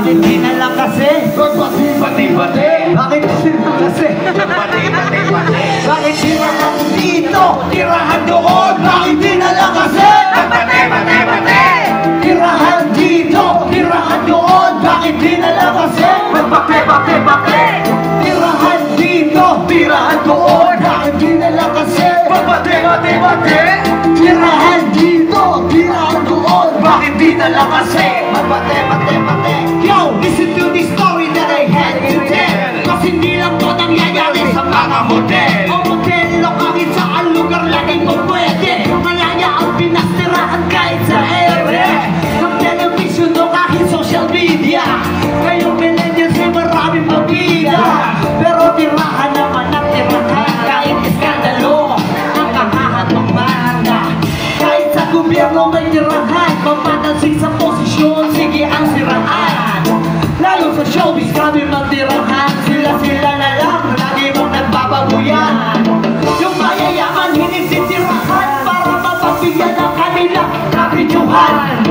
Bakit di na lang kasi? Bati-bati. Bakit di na kasi? Bati-bati. Bakit tirahan dito? Tirahan doon? Bakit di na lang kasi? Bati-bati. Tirahan dito? Tirahan doon? Bakit di na lang kasi? Bati-bati. Tirahan dito? Tirahan doon? Bakit di na lang kasi? Bati-bati. Tirahan dito? Tirahan doon? Bakit di na lang kasi? Bate. Yo, listen to this story that I had to tell. Kasi hindi lang to nangyayari sa mga model. O model o kahit saan lugar laging mo pwede. Malaya ang pinastirahan kahit sa ere. Ng television o kahit social media. Ngayong millennials ay maraming pabida. Pero tirahan naman ang tirahan. Kahit iskandalo ang nakahatong manda. Kahit sa gobyerno may tirahan. Mapatansin sa posisyon, sige ang siraan. Lalo sa showbiz kami magtirahan. Sila na lang, lagi mong nagbababuyan. Yung mayayaman hinisitirahan para mapapigyan ang kanilang kapidyuhan.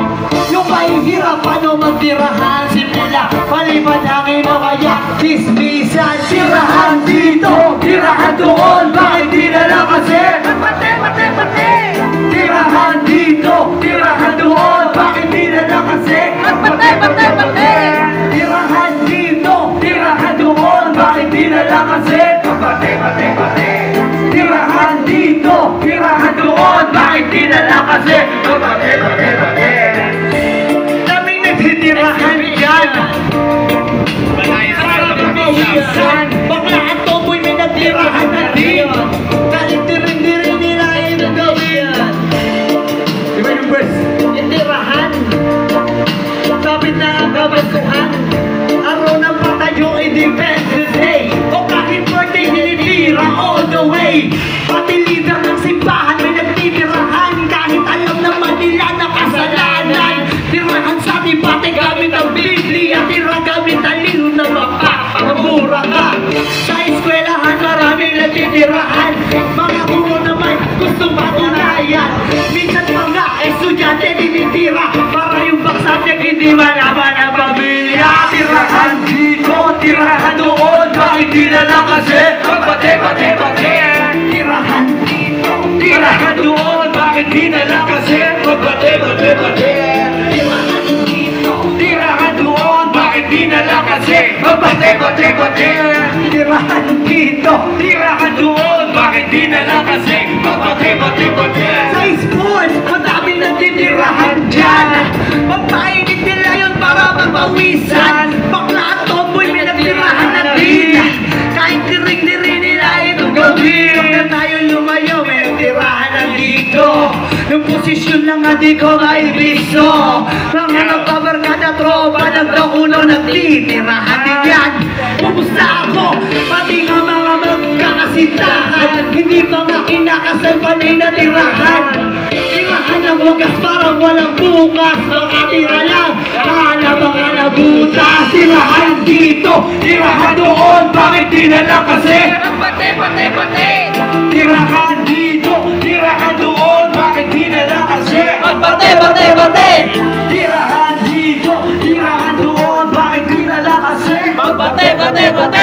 Yung mahihirapan o magtirahan, simple lang, palipanangin o kaya dismisan. Tirahan dito, tirahan doon, bakit di na lang kasi? Bati. Tirahan dito, tirahan doon, bakit di na lang kasi? Bati. Tirahan dito, tirahan doon, bakit di na lang kasi? Bati. Tirahan dito, tirahan doon, bakit di na lang kasi? Bati. Daming nagtitirahan dyan. Minsan, bakla at tomboy may nagtirahan na din. Kahit tiring-tiring nila ay nagawin. Diba yung verse? Yung tirahan, sabit na ang kabantuhan. Araw ng patayo ay Defense Day. O kahit birthday nilitira all the way. Pati leader ng simbahan may nagtitirahan. Kahit alam naman nila na kasalanan. Tirahan sa debate gamit ang Biblia. Tira gamit ang lino na mapapamura ka. Sa eskwelahan maraming nagtitirahan. Mga guro naman gustong patunayan. Minsan pa nga estudyante dinitira para yung baksatyak hindi malaman ang pamilya. Tirahan dito, tirahan doon, bakit di na lang kasi? Bati. Tirahan dito, tirahan doon, bakit di na lang kasi? Bati. Tirahan dito, tirahan doon, bakit di na lang kasi? Bati. Tirahan dito, tirahan doon, bakit di na lang kasi? Bati. Sa sports, madaming nagtitirahan dyan. Pampainit nila yun para magpawisan. Bakla at tomboy may nagtirahan na din. Kahit tiring-tiring nila ito gawin. Huwag na tayo lumayo, may nagtirahan na dito. Yung posisyon lang nga di ko maibiso. Mga nagkabarkada tropa, nagdakulo, nagtitirahan din yan. Kumusta ako? Pati nga mga magkakasintahan. Hindi pa nga kinakasal panay na tirahan. Tirahan ng wagas parang walang bukas. Makatira lang, mga nabutas. Tirahan dito, tirahan doon, bakit di na lang kasi? Bati. Tirahan dito, tirahan doon, bakit di na lang kasi? Bati. Tirahan dito, tirahan doon, bakit di na lang kasi? Bati.